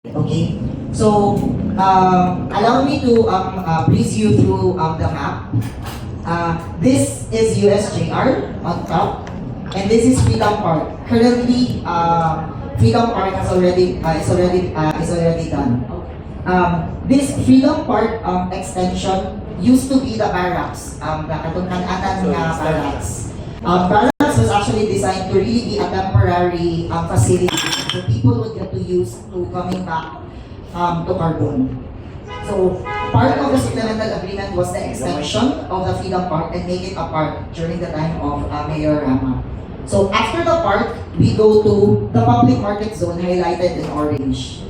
Okay, so allow me to breeze you through the map. This is USJR on top, and this is Freedom Park. Currently, Freedom Park is already done. This Freedom Park extension used to be the barracks, the katungkan-atan nga barracks. Barracks was actually designed to really be a temporary facility so people would get to use to coming back to Carbon. So part of the supplemental agreement was the extension of the Freedom Park and make it a park during the time of Mayor Rama. So after the park, we go to the public market zone highlighted in orange.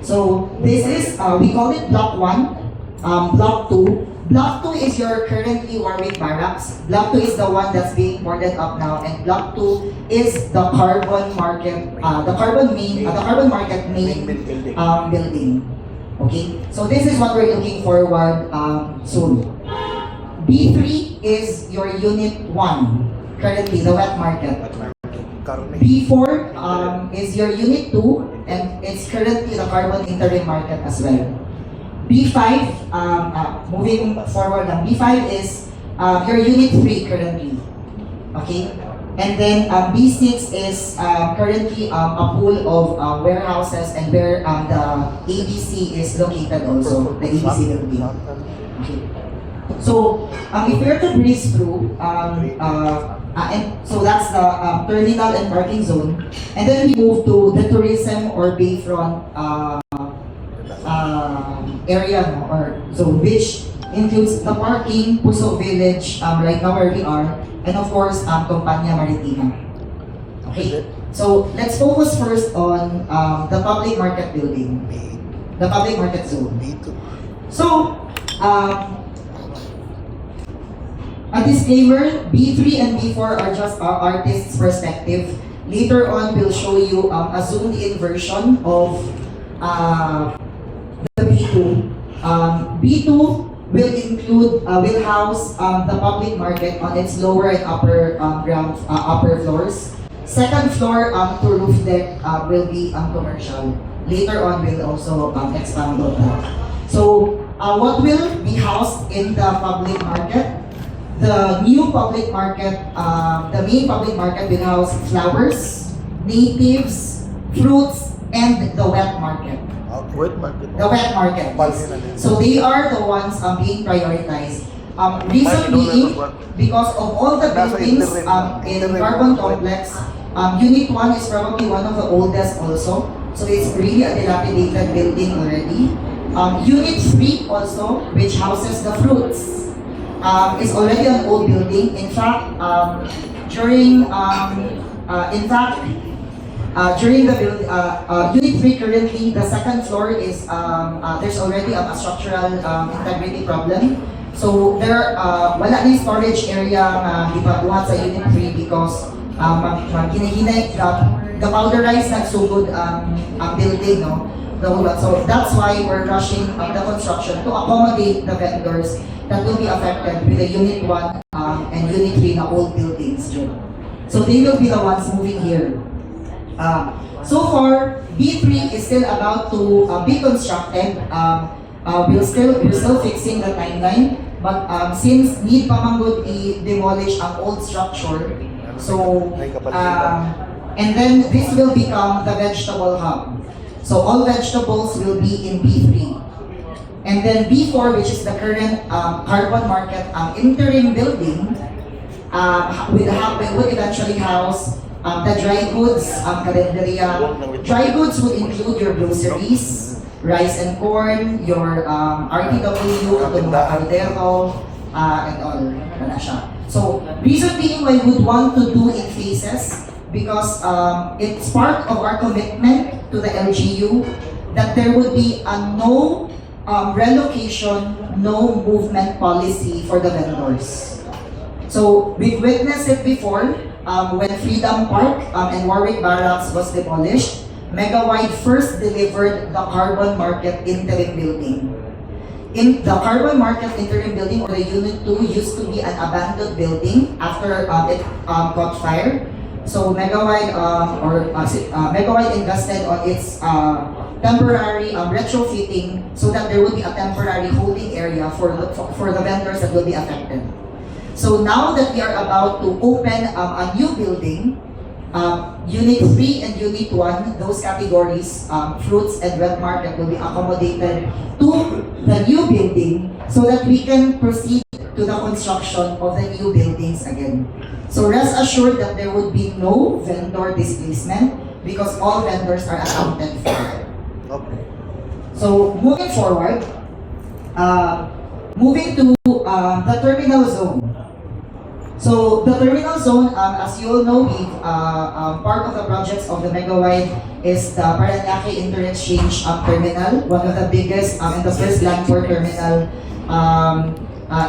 So this is, we call it Block 1, Block 2. Block 2 is your currently Warwick Barracks. Block 2 is the one that's being boarded up now, and Block 2 is the Carbon Market, the Carbon Market main building. Okay, so this is what we're looking forward soon. B3 is your Unit 1, currently the wet market. B4 is your Unit 2, and it's currently the Carbon Interim Market as well. B5, moving forward now, B5 is your Unit 3 currently. Okay? And then B6 is currently a pool of warehouses and where the ABC is located also, the ABC building. Okay. So, if we were to breeze through, and so that's the terminal and parking zone, and then we move to the tourism or bayfront area or zone, which includes the parking, Puso Village, right now where we are, and of course, Compania Maritima. Okay, so let's focus first on the public market building, the public market zone. So, a disclaimer, B3 and B4 are just our artist's perspective. Later on, we'll show you a zoomed-in version of the B2. B2 will include, will house the public market on its lower and upper floors. Second floor to roof deck will be commercial. Later on, we'll also expand on that. So, what will be housed in the public market? The new public market, the main public market will house flowers, natives, fruits, and the wet market. Wet market. The wet market. So they are the ones being prioritized. Reason being, because of all the buildings in Carbon Complex, Unit 1 is probably one of the oldest also. So it's really a dilapidated building already. Unit 3 also, which houses the fruits, is already an old building. In fact, during the Unit 3 currently, the second floor is, there's already a structural integrity problem. So there, wala na yung storage area na ipabuhat sa Unit 3 because ginahinay, the powderized nagsugod building, no? So that's why we're rushing the construction to accommodate the vendors that will be affected with the Unit 1 and Unit 3 na old buildings. So they will be the ones moving here. So far, B3 is still about to be constructed. We're still fixing the timeline, but since need pa man good i-demolish ang old structure, so and then this will become the vegetable hub. So all vegetables will be in B3. And then B4, which is the current Carbon Market interim building, would eventually house the dry goods, kalendarya. Dry goods would include your groceries, rice and corn, your RTW, yung mga caldero, and all. Wala siya. So, reason being why we would want to do in phases, because it's part of our commitment to the LGU that there would be a no relocation, no movement policy for the vendors. So, we've witnessed it before. When Freedom Park and Warwick Barracks was demolished, Megawide first delivered the Carbon Market interim building. In the Carbon Market interim building, or the Unit 2, used to be an abandoned building after it caught fire. So Megawide Megawide invested on its temporary retrofitting so that there will be a temporary holding area for the vendors that will be affected. So now that we are about to open a new building, Unit 3 and Unit 1, those categories, fruits and wet market, will be accommodated to the new building so that we can proceed to the construction of the new buildings again. So rest assured that there would be no vendor displacement because all vendors are accounted for. Okay. So moving forward, moving to the terminal zone. So the terminal zone, as you all know, part of the projects of the Megawide is the Parañaque Interexchange Terminal, one of the biggest and the first land port terminal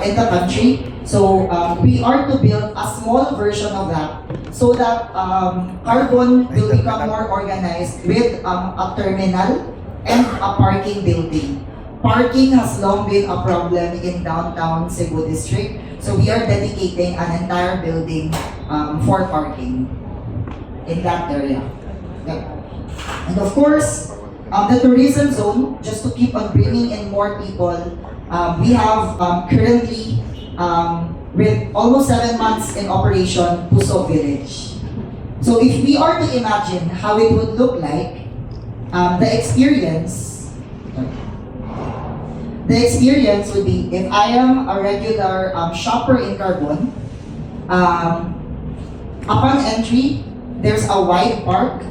in the country. So we are to build a small version of that so that Carbon will become more organized with a terminal and a parking building. Parking has long been a problem in downtown Cebu District, so we are dedicating an entire building for parking in that area. Yep. And of course, the tourism zone, just to keep on bringing in more people, we have currently, with almost 7 months in operation, Puso Village. So if we are to imagine how it would look like, the experience would be, if I am a regular shopper in Carbon, upon entry, there's a wide park.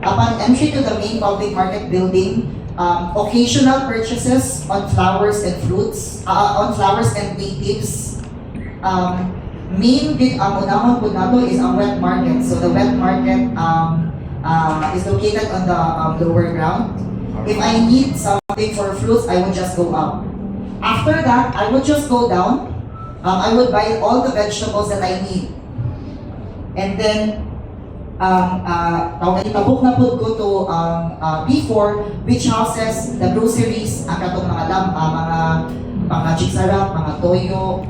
Upon entry to the main public market building, occasional purchases on flowers and fruits, on flowers and natives. Main unahon po nato is ang wet market. So the wet market is located on the lower ground. If I need something for fruits, I would just go up. After that, I would just go down. I would buy all the vegetables that I need. And then, itabok na po ko to B4, which houses the groceries, ang katong mga chiksarap, mga toyo,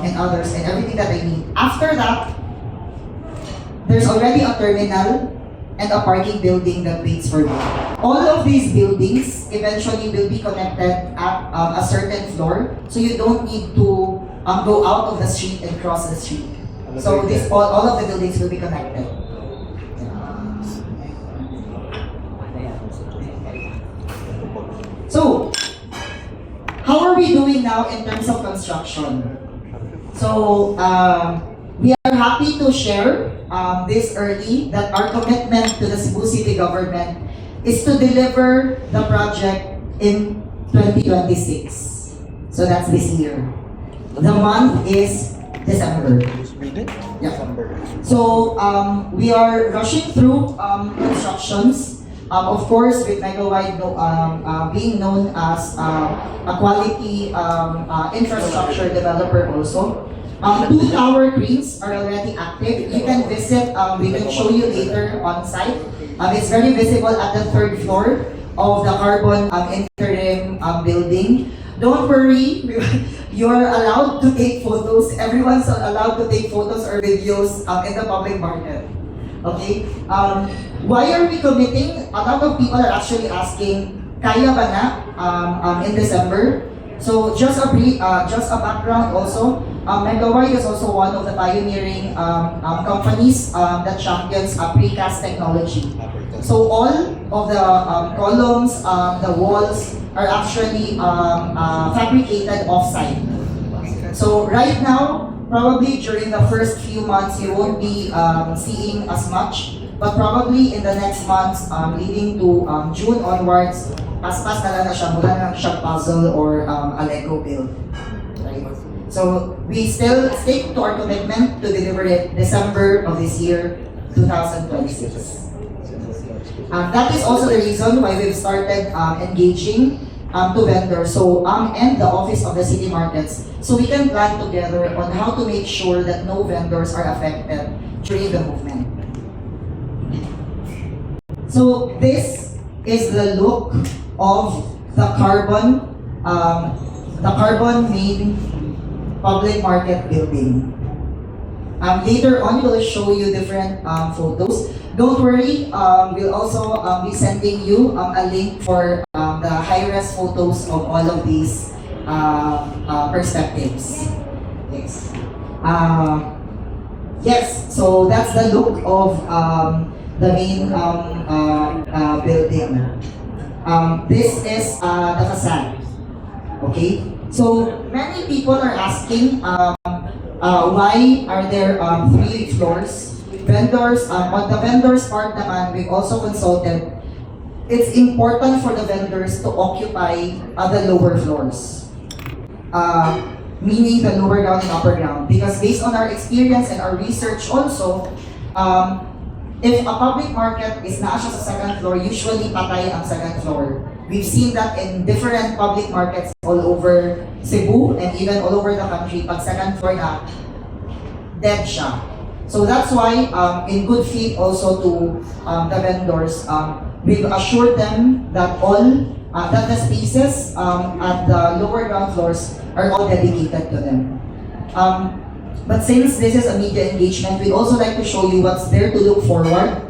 and others, and everything that I need. After that, there's already a terminal and a parking building that waits for me. All of these buildings eventually will be connected at a certain floor, so you don't need to go out of the street and cross the street. So all of the buildings will be connected. So, how are we doing now in terms of construction? So, we are happy to share this early that our commitment to the Cebu City government is to deliver the project in 2026. So that's this year. The month is December. Yeah. So we are rushing through constructions. Of course, with Megawide being known as a quality infrastructure developer also. 2 tower cranes are already active. You can visit, we can show you later on site. It's very visible at the 3rd floor of the Carbon interim building. Don't worry, you're allowed to take photos. Everyone's allowed to take photos or videos in the public market. Okay? Why are we committing? A lot of people are actually asking, kaya ba na in December? So just a background also, Megawide is also one of the pioneering companies that champions precast technology. So all of the columns, the walls are actually fabricated off-site. So right now, probably during the first few months, you won't be seeing as much, but probably in the next months, leading to June onwards, pas-pas na lang siya, mula na siya puzzle or a Lego build. Right? So we still stick to our commitment to deliver it December of this year, 2026. That is also the reason why we've started engaging to vendors, so and the office of the city markets, so we can plan together on how to make sure that no vendors are affected during the movement. So this is the look of the Carbon main public market building. Later on, we'll show you different photos. don't worry, we'll also be sending you a link for the high-res photos of all of these perspectives. Yes. Yes, so that's the look of the main building. This is the facade. Okay? So many people are asking why are there 3 floors? Vendors, on the vendors part naman, we also consulted. It's important for the vendors to occupy the lower floors. Meaning the lower ground and upper ground. Because based on our experience and our research also, if a public market is naa siya sa second floor, usually patay ang second floor. We've seen that in different public markets all over Cebu and even all over the country. Pag second floor na, dead siya. So that's why, in good faith also to the vendors, we've assured them that that the spaces at the lower ground floors are all dedicated to them. But since this is a media engagement, we'd also like to show you what's there to look forward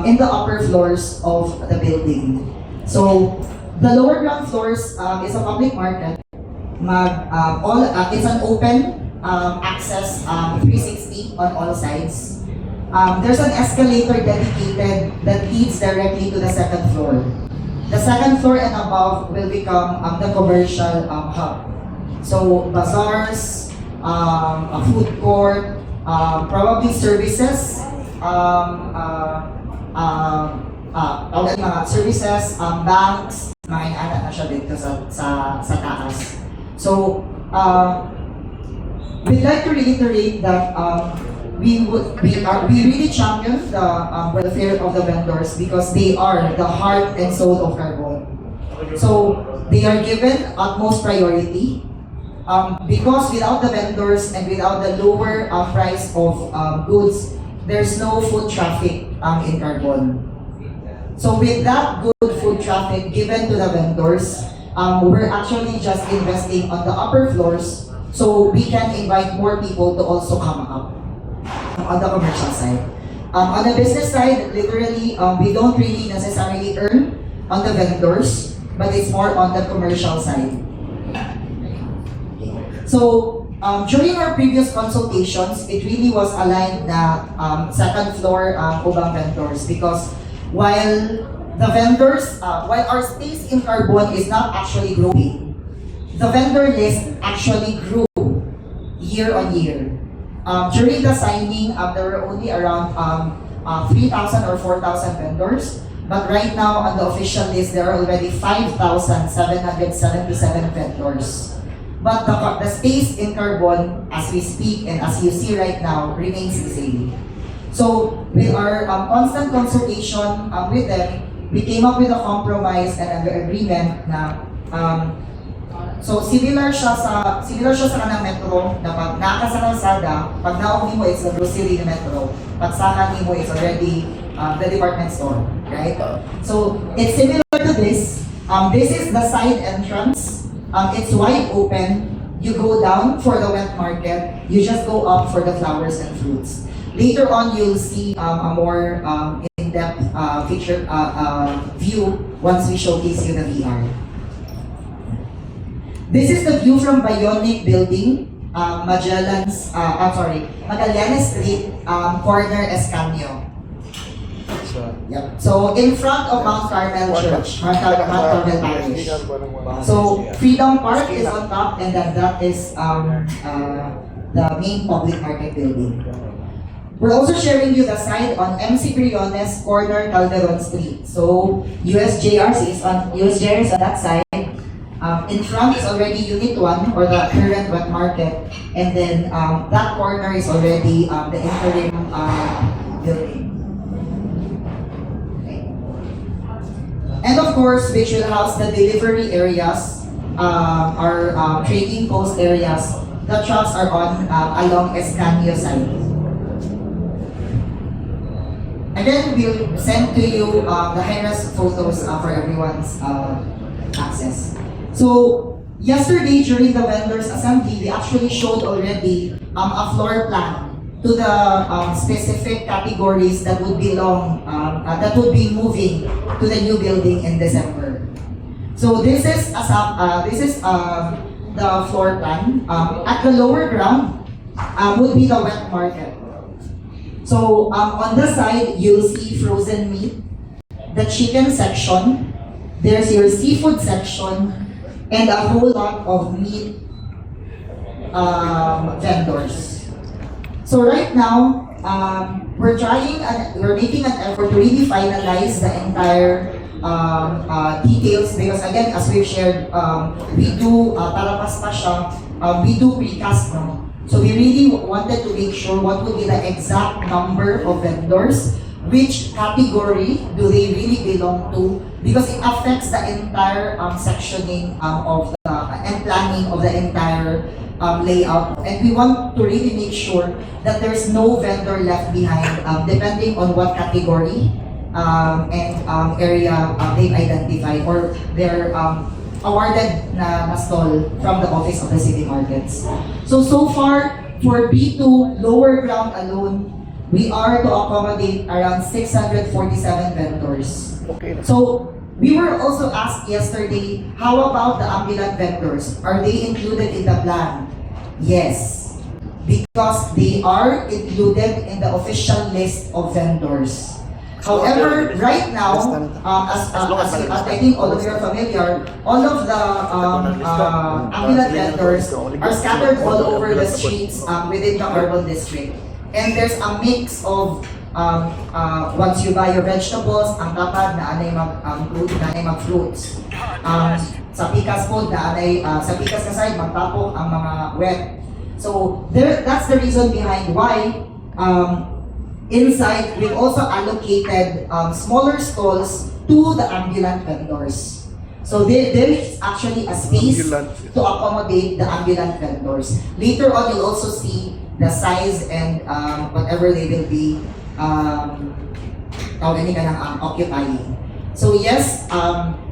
in the upper floors of the building. So the lower ground floors is a public market. It's an open access 360 on all sides. There's an escalator dedicated that leads directly to the second floor. The second floor and above will become the commercial hub. So bazaars, a food court, probably services, mga services, banks, mga inaanat na siya dito sa taas. So, we'd like to reiterate that we really champion the welfare of the vendors because they are the heart and soul of Carbon. So they are given utmost priority because without the vendors and without the lower price of goods, there's no foot traffic in Carbon. So with that good foot traffic given to the vendors, we're actually just investing on the upper floors so we can invite more people to also come up on the commercial side. On the business side, literally, we don't really necessarily earn on the vendors, but it's more on the commercial side. So, during our previous consultations, it really was aligned na second floor ubang vendors because while our space in Carbon is not actually growing, the vendor list actually grew year on year. During the signing, there were only around 3,000 or 4,000 vendors. But right now, on the official list, there are already 5,777 vendors. But the space in Carbon, as we speak and as you see right now, remains the same. So, with our constant consultation with them, we came up with a compromise and an agreement na so similar siya sa kanang metro na pag naka sa kalsada, pag naog mo it's the grocery na metro, pag saka mo it's already the department store, right? So it's similar to this. This is the side entrance. It's wide open. You go down for the wet market. You just go up for the flowers and fruits. Later on, you'll see a more in-depth view once we showcase you the VR. This is the view from Bionic Building, Magallanes Street, corner Escanio. Yep. So in front of Mount Carmel Church, Mount Carmel Parish. So Freedom Park is on top, and then that is the main public market building. We're also sharing you the side on MC Briones, corner Calderon Street. So USJR is on that side. In front is already Unit 1 or the current wet market, and then that corner is already the interim building. Okay. And of course, which will house the delivery areas, our trading post areas. The trucks are on along Escanio side. And then we'll send to you the high-res photos for everyone's access. So, yesterday during the vendors assembly, we actually showed already a floor plan to the specific categories that would belong, that would be moving to the new building in December. So this is the floor plan. At the lower ground would be the wet market. So on the side, you'll see frozen meat, the chicken section, there's your seafood section, and a whole lot of meat vendors. So right now, we're making an effort to really finalize the entire details because again, as we've shared, we do talapas pa siya, we do precast, no? So we really wanted to make sure what would be the exact number of vendors, which category do they really belong to, because it affects the entire sectioning of the and planning of the entire layout. And we want to really make sure that there's no vendor left behind, depending on what category and area they've identified or they're awarded na stall from the Office of the City Markets. So far, for B2 lower ground alone, we are to accommodate around 647 vendors. Okay. So we were also asked yesterday, how about the ambulant vendors? Are they included in the plan? Yes, because they are included in the official list of vendors. However, right now, as I think all of you are familiar, all of the ambulant vendors are scattered all over the streets within the urban district. And there's a mix of once you buy your vegetables, ang tapad na anay mag-fruits. Sa pikas po, sa pikas na side, magtapok ang mga wet. So that's the reason behind why inside we've also allocated smaller stalls to the ambulant vendors. So there is actually a space to accommodate the ambulant vendors. Later on, you'll also see the size and whatever they will be occupying. So yes,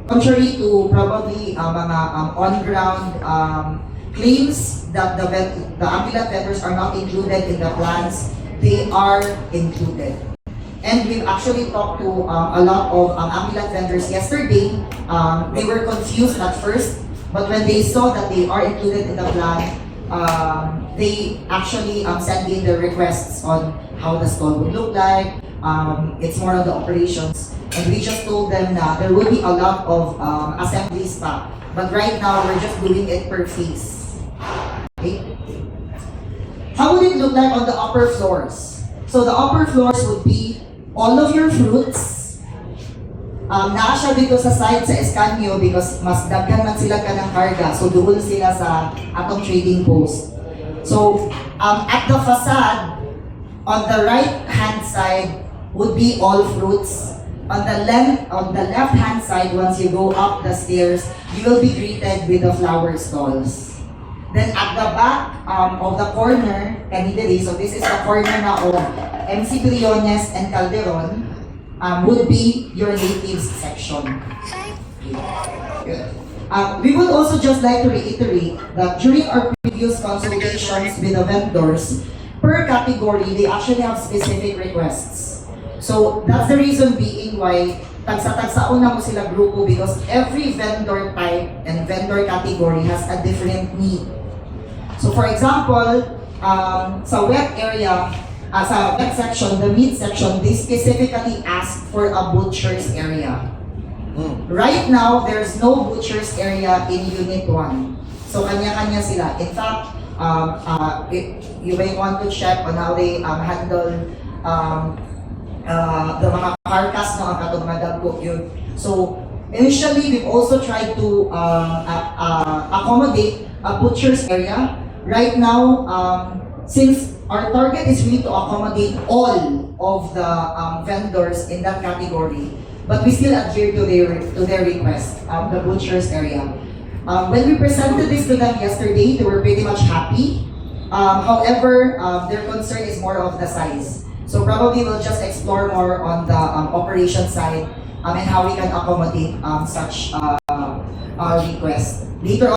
contrary to probably mga on-ground claims that the ambulant vendors are not included in the plans, they are included. And we've actually talked to a lot of ambulant vendors yesterday. They were confused at first, but when they saw that they are included in the plan, they actually sent in their requests on how the stall would look like. It's more on the operations. And we just told them that there will be a lot of assemblies pa. But right now, we're just doing it per phase. Okay? How would it look like on the upper floors? So the upper floors would be all of your fruits. Naa siya dito sa side sa Escanio because mas daghan man sila ka ng karga. So doon sila sa atong trading post. So at the facade, on the right hand side would be all fruits. On the left hand side, once you go up the stairs, you will be greeted with the flower stalls. Then at the back of the corner, kanidiri, so this is the corner na of MC Briones and Calderon, would be your natives section. We would also just like to reiterate that during our previous consultations with the vendors, per category, they actually have specific requests. So that's the reason being why tagsa-tagsaon na mo sila grupo because every vendor type and vendor category has a different need. So for example, sa wet area, sa wet section, the meat section, they specifically ask for a butcher's area. Right now, there's no butcher's area in Unit 1. So kanya-kanya sila. In fact, you may want to check on how they handle the mga carcass no ang katong madagko yun. So initially, we've also tried to accommodate a butcher's area. Right now, since our target is really to accommodate all of the vendors in that category, but we still adhere to their request, the butcher's area. When we presented this to them yesterday, they were pretty much happy. However, their concern is more of the size. So probably we'll just explore more on the operation side and how we can accommodate such requests. Later on,